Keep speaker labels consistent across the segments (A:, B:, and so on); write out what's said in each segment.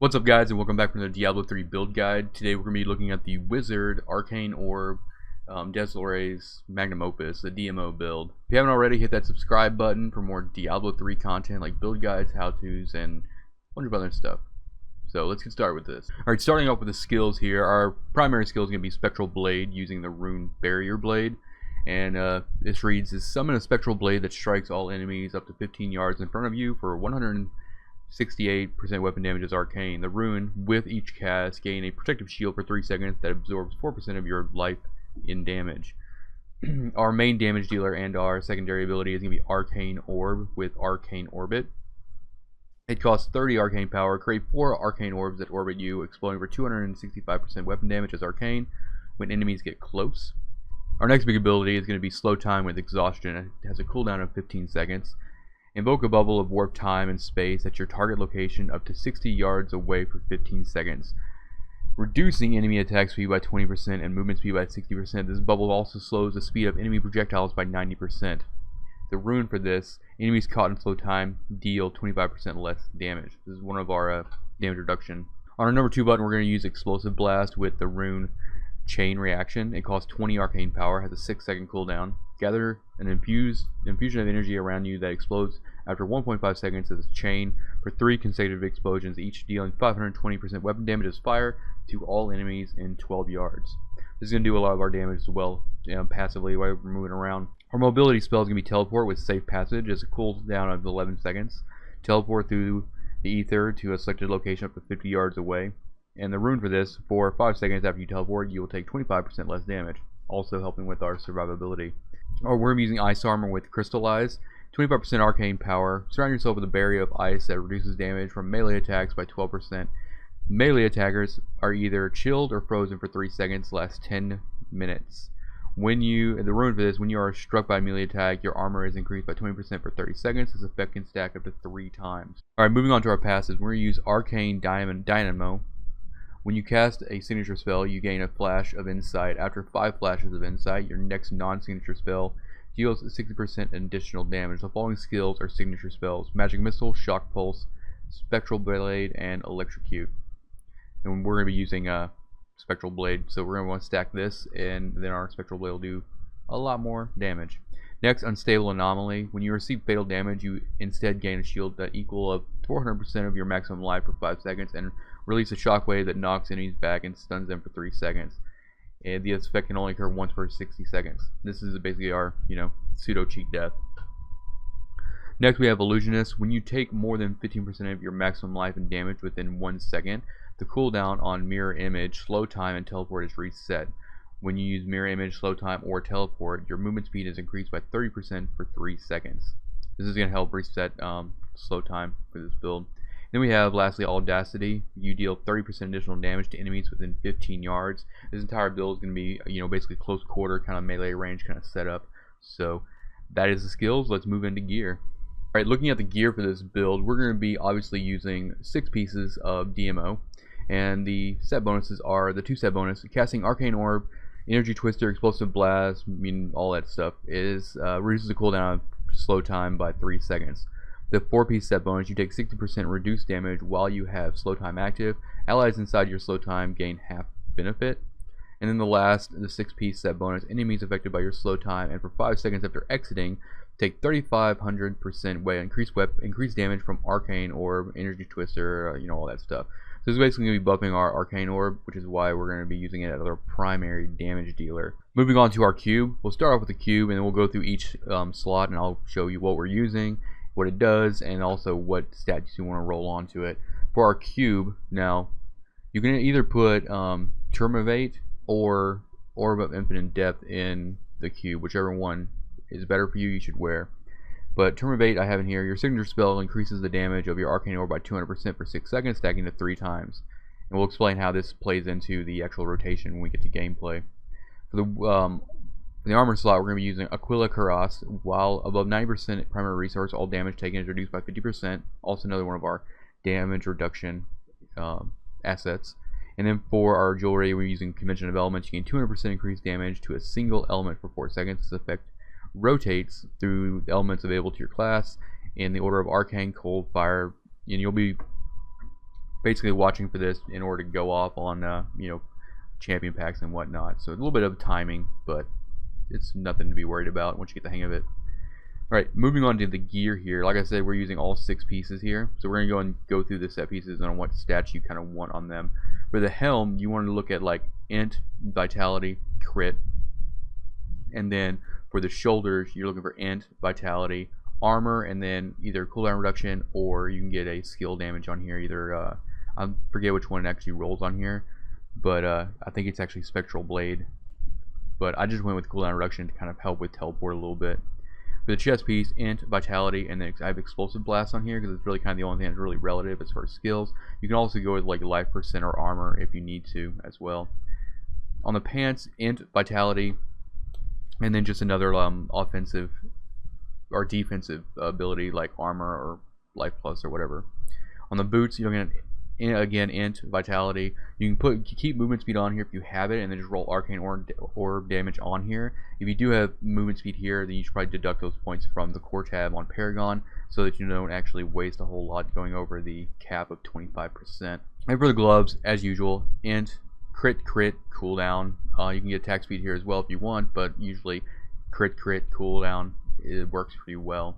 A: What's up, guys, and welcome back from the Diablo 3 build guide. Today we're going to be looking at the Wizard Arcane Orb Deslore's Magnum Opus, the DMO build. If you haven't already, hit that subscribe button for more Diablo 3 content like build guides, how-tos, and a bunch of other stuff. So let's get started with this. Alright, starting off with the skills here, our primary skill is going to be Spectral Blade using the rune Barrier Blade. And this reads, is summon a Spectral Blade that strikes all enemies up to 15 yards in front of you for 168% weapon damage as arcane. The rune, with each cast, gain a protective shield for 3 seconds that absorbs 4% of your life in damage. Our main damage dealer and our secondary ability is going to be Arcane Orb with Arcane Orbit. It costs 30 arcane power. Create 4 arcane orbs that orbit you, exploding for 265% weapon damage as arcane when enemies get close. Our next big ability is going to be Slow Time with Exhaustion. It has a cooldown of 15 seconds. Invoke a bubble of warp time and space at your target location up to 60 yards away for 15 seconds, reducing enemy attack speed by 20% and movement speed by 60%. This bubble also slows the speed of enemy projectiles by 90%. The rune for this, enemies caught in slow time deal 25% less damage. This is one of our damage reduction. On our number 2 button, we're going to use Explosive Blast with the rune Chain Reaction. It costs 20 arcane power, has a 6-second cooldown. Gather an infusion of energy around you that explodes after 1.5 seconds as a chain for 3 consecutive explosions, each dealing 520% weapon damage as fire to all enemies in 12 yards. This is going to do a lot of our damage as well, passively while we're moving around. Our mobility spell is going to be Teleport with Safe Passage as a cooldown of 11 seconds. Teleport through the ether to a selected location up to 50 yards away. And the rune for this, for 5 seconds after you teleport, you will take 25% less damage, also helping with our survivability. We're going to be using Ice Armor with Crystallize, 25% arcane power. Surround yourself with a barrier of ice that reduces damage from melee attacks by 12%. Melee attackers are either chilled or frozen for 3 seconds, lasts 10 minutes. The rune for this, when you are struck by a melee attack, your armor is increased by 20% for 30 seconds. This effect can stack up to 3 times. Alright, moving on to our passives, we're going to use Arcane Dynamo. When you cast a signature spell, you gain a flash of insight. After 5 flashes of insight, your next non-signature spell deals 60% additional damage. The following skills are signature spells: Magic Missile, Shock Pulse, Spectral Blade, and Electrocute. And we're going to be using Spectral Blade, so we're going to want to stack this, and then our Spectral Blade will do a lot more damage. Next, Unstable Anomaly. When you receive fatal damage, you instead gain a shield that equals 400% of your maximum life for 5 seconds, and release a shockwave that knocks enemies back and stuns them for 3 seconds. And the effect can only occur once per 60 seconds. This is basically our, pseudo cheat death. Next, we have Illusionist. When you take more than 15% of your maximum life and damage within 1 second, the cooldown on Mirror Image, Slow Time, and Teleport is reset. When you use Mirror Image, Slow Time, or Teleport, your movement speed is increased by 30% for 3 seconds. This is going to help reset slow time for this build. Then we have, lastly, Audacity. You deal 30% additional damage to enemies within 15 yards. This entire build is going to be, basically close quarter, kind of melee range kind of setup. So that is the skills. Let's move into gear. Alright, looking at the gear for this build, we're going to be obviously using 6 pieces of DMO. And the set bonuses are the 2 set bonus: casting Arcane Orb, Energy Twister, Explosive Blast, all that stuff, is reduces the cooldown of slow time by 3 seconds. The 4-piece set bonus, you take 60% reduced damage while you have slow time active. Allies inside your slow time gain half benefit. And then the 6-piece set bonus, enemies affected by your slow time and for 5 seconds after exiting take 3,500% increased damage from Arcane Orb, Energy Twister, all that stuff. So this is basically going to be buffing our Arcane Orb, which is why we're going to be using it as our primary damage dealer. Moving on to our cube, we'll start off with the cube and then we'll go through each slot and I'll show you what we're using, what it does, and also what stats you want to roll onto it. For our cube, now, you can either put Termivate or Orb of Infinite Depth in the cube, whichever one is better for you, you should wear. But Termivate I have in here. Your signature spell increases the damage of your Arcane Orb by 200% for 6 seconds, stacking to 3 times. And we'll explain how this plays into the actual rotation when we get to gameplay. For the armor slot, we're going to be using Aquila Cuirass. While above 90% primary resource, all damage taken is reduced by 50%. Also another one of our damage reduction assets. And then for our jewelry, we're using Convention of Elements. You gain 200% increased damage to a single element for 4 seconds. This effect rotates through the elements available to your class in the order of Arcane, Cold, Fire, and you'll be basically watching for this in order to go off on you know, champion packs and whatnot. So a little bit of timing, but it's nothing to be worried about once you get the hang of it. Alright, moving on to the gear here. Like I said, we're using all 6 pieces here. So we're going to go through the set pieces and on what stats you kind of want on them. For the helm, you want to look at like int, vitality, crit. And then for the shoulders, you're looking for int, vitality, armor, and then either cooldown reduction, or you can get a skill damage on here. Either, I forget which one actually rolls on here, but I think it's actually Spectral Blade. But I just went with cooldown reduction to kind of help with teleport a little bit. For the chest piece, int, vitality, and then I have explosive blast on here because it's really kind of the only thing that's really relative as far as skills. You can also go with like life percent or armor if you need to as well. On the pants, int, vitality, and then just another offensive or defensive ability like armor or life plus or whatever. On the boots, you're looking at again int, vitality. You can keep movement speed on here if you have it, and then just roll arcane orb damage on here. If you do have movement speed here, then you should probably deduct those points from the core tab on Paragon, so that you don't actually waste a whole lot going over the cap of 25%. And for the gloves, as usual, int, crit, cooldown. You can get attack speed here as well if you want, but usually crit, cooldown, it works pretty well.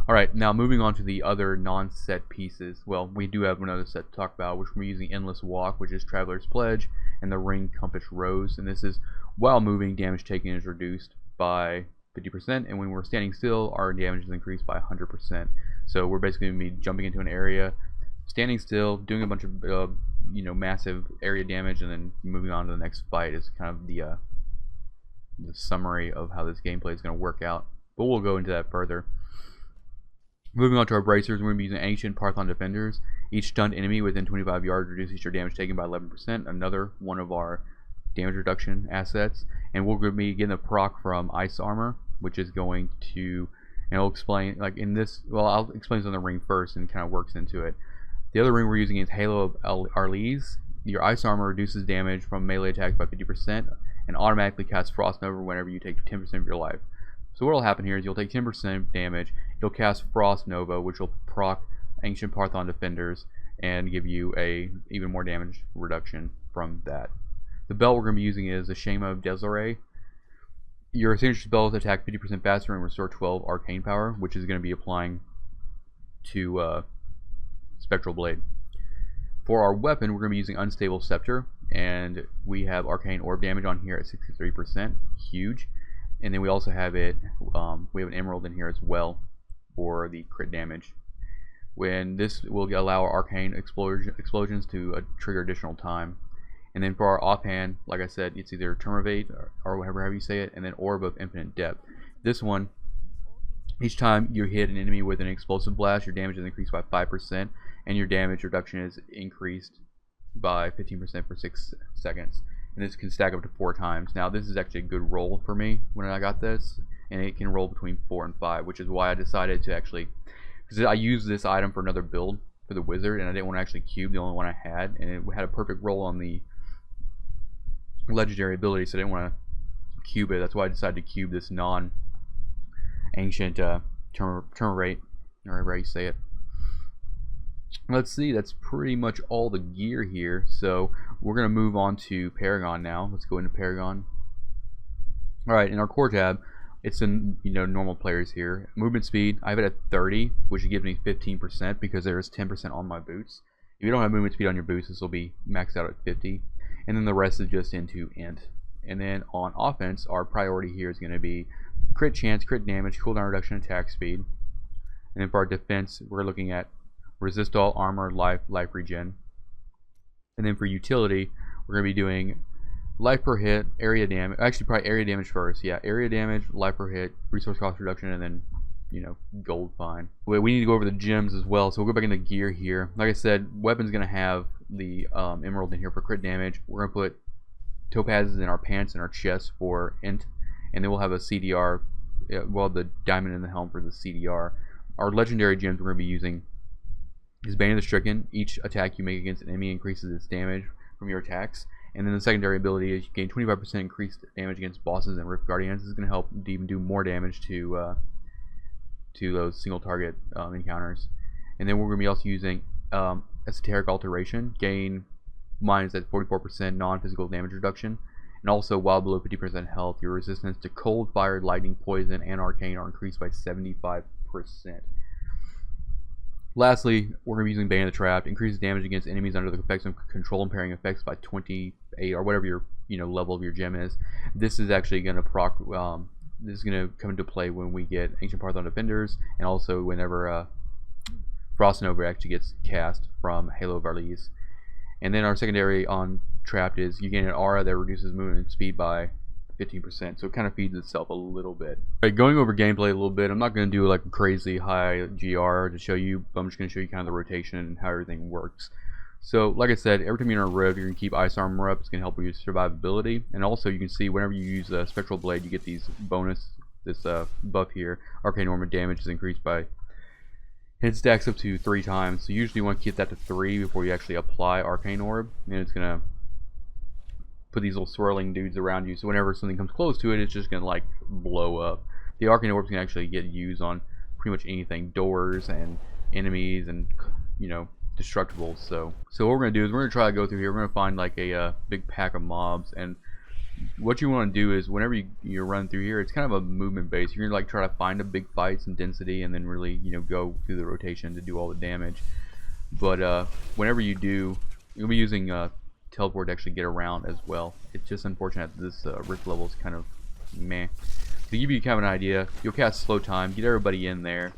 A: Alright, now moving on to the other non-set pieces. Well, we do have another set to talk about, which we're using Endless Walk, which is Traveler's Pledge, and the Ring Compass Rose. And this is, while moving, damage taken is reduced by 50%, and when we're standing still, our damage is increased by 100%. So we're basically going to be jumping into an area, standing still, doing a bunch of you know, massive area damage, and then moving on to the next fight is kind of the summary of how this gameplay is going to work out. But we'll go into that further. Moving on to our bracers, we're going to be using Ancient Parthon Defenders. Each stunned enemy within 25 yards reduces your damage taken by 11%. Another one of our damage reduction assets. And we're going to be getting a proc from Ice Armor, which is going to, and I'll explain, like in this, well, I'll explain this on the ring first and kind of works into it. The other ring we're using is Halo of Arlese. Your Ice Armor reduces damage from melee attacks by 50% and automatically casts Frost Nova whenever you take 10% of your life. So what will happen here is you'll take 10% damage, you'll cast Frost Nova, which will proc Ancient Parthon Defenders and give you a even more damage reduction from that. The belt we're going to be using is the Shame of Desiree. Your signature spells attack 50% faster and restore 12 arcane power, which is going to be applying to Spectral Blade. For our weapon, we're going to be using Unstable Scepter, and we have Arcane Orb damage on here at 63%, huge. And then we also have it, we have an emerald in here as well for the crit damage. When this will allow our arcane explosions to trigger additional time. And then for our offhand, like I said, it's either Termivate or however you say it, and then Orb of Infinite Depth. This one, each time you hit an enemy with an explosive blast, your damage is increased by 5%, and your damage reduction is increased by 15% for 6 seconds. And this can stack up to 4 times. Now this is actually a good roll for me when I got this, and it can roll between 4 and 5, which is why I decided to actually, because I used this item for another build for the wizard, and I didn't want to actually cube the only one I had, and it had a perfect roll on the legendary ability, so I didn't want to cube it. That's why I decided to cube this non-ancient Termivate, or however you say it. Let's see, that's pretty much all the gear here. So we're going to move on to Paragon now. Let's go into Paragon. Alright, in our core tab, it's in, you know, normal players here. Movement speed, I have it at 30, which gives me 15% because there is 10% on my boots. If you don't have movement speed on your boots, this will be maxed out at 50. And then the rest is just into int. And then on offense, our priority here is going to be crit chance, crit damage, cooldown reduction, attack speed. And then for our defense, we're looking at resist all, armor, life regen. And then for utility, we're going to be doing life per hit, area damage, actually probably area damage first. Yeah, area damage, life per hit, resource cost reduction, and then, you know, gold fine. We need to go over the gems as well, so we'll go back into gear here. Like I said, weapon's going to have the emerald in here for crit damage. We're going to put topazes in our pants and our chest for int, and then we'll have a CDR, well, the diamond in the helm for the CDR. Our legendary gems we're going to be using is Bane of the Stricken. Each attack you make against an enemy increases its damage from your attacks. And then the secondary ability is you gain 25% increased damage against bosses and Rift Guardians. This is going to help even do more damage to those single target encounters. And then we're going to be also using Esoteric Alteration, gain minus at 44% non-physical damage reduction. And also, while below 50% health, your resistance to cold, fire, lightning, poison, and arcane are increased by 75%. Lastly, we're going to be using Bane of the Trapped. Increases damage against enemies under the effects of control impairing effects by 28 or whatever your level of your gem is. This is actually going to proc. This is going to come into play when we get Ancient Parthon Defenders, and also whenever Frost Nova actually gets cast from Halo of Arlise. And then our secondary on Trapped is you gain an aura that reduces movement speed by 15%, so it kind of feeds itself a little bit. Alright, going over gameplay a little bit, I'm not going to do like a crazy high GR to show you, but I'm just going to show you kind of the rotation and how everything works. So, like I said, every time you're in a rift, you're going to keep Ice Armor up. It's going to help with your survivability, and also you can see whenever you use a Spectral Blade, you get these this buff here. Arcane Orb damage is increased by, and it stacks up to 3 times. So usually you want to keep that to 3 before you actually apply Arcane Orb, and it's going to put these little swirling dudes around you, so whenever something comes close to it, it's just gonna like blow up. The Arcane Orbs can actually get used on pretty much anything, doors and enemies and destructibles. So what we're gonna do is we're gonna try to go through here. We're gonna find like a big pack of mobs, and what you want to do is whenever you run through here, it's kind of a movement base. You're gonna like try to find a big fight, some density, and then really go through the rotation to do all the damage. But whenever you do, you'll be using teleport to actually get around as well. It's just unfortunate that this rift level is kind of meh. To give you kind of an idea, you'll cast Slow Time, get everybody in there,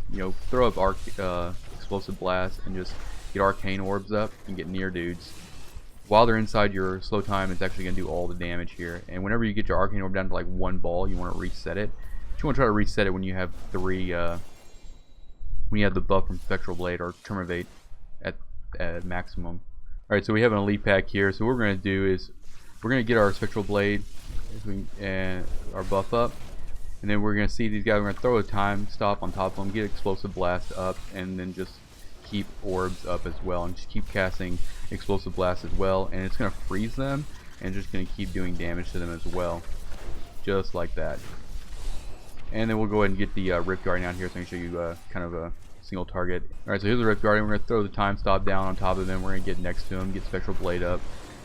A: throw up Explosive Blast, and just get Arcane Orbs up and get near dudes. While they're inside your Slow Time, it's actually going to do all the damage here. And whenever you get your Arcane Orb down to like 1 ball, you want to reset it. But you want to try to reset it when you have 3, when you have the buff from Spectral Blade or Termivate at maximum. Alright, so we have an elite pack here. So what we're going to do is we're going to get our Spectral Blade and our buff up, and then we're going to see these guys. We're going to throw a time stop on top of them, get Explosive Blast up, and then just keep orbs up as well, and just keep casting Explosive Blast as well, and it's going to freeze them and just going to keep doing damage to them as well, just like that. And then we'll go ahead and get the Rift Guardian out here, so I can show you kind of a single target. Alright, so here's the Rift Guardian. We're going to throw the time stop down on top of him. We're going to get next to him, get Spectral Blade up,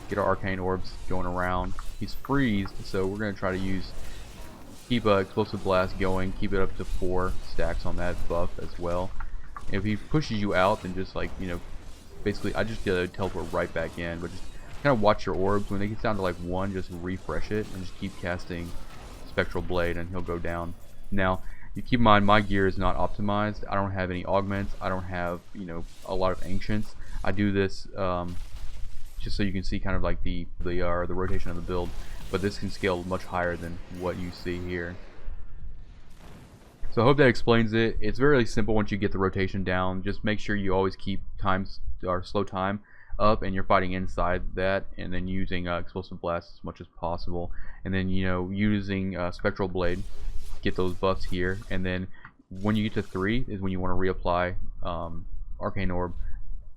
A: get our Arcane Orbs going around. He's freezed, so we're going to try to keep Explosive Blast going, keep it up to 4 stacks on that buff as well. And if he pushes you out, then just like, basically I just teleport right back in, but just kind of watch your orbs. When they get down to like 1, just refresh it and just keep casting Spectral Blade and he'll go down. Now, you keep in mind, my gear is not optimized. I don't have any augments. I don't have, a lot of ancients. I do this just so you can see kind of like the rotation of the build. But this can scale much higher than what you see here. So I hope that explains it. It's very simple once you get the rotation down. Just make sure you always keep slow time up, and you're fighting inside that, and then using Explosive Blast as much as possible, and then using Spectral Blade. Get those buffs here, and then when you get to 3 is when you want to reapply Arcane Orb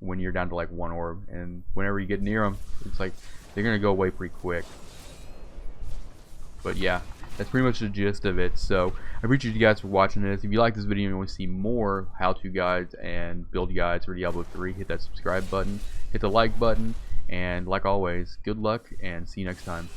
A: when you're down to like 1 orb, and whenever you get near them, it's like they're gonna go away pretty quick. But yeah, that's pretty much the gist of it. So I appreciate you guys for watching this. If you like this video and you want to see more how-to guides and build guides for Diablo 3, hit that subscribe button, hit the like button, and like always, good luck and see you next time.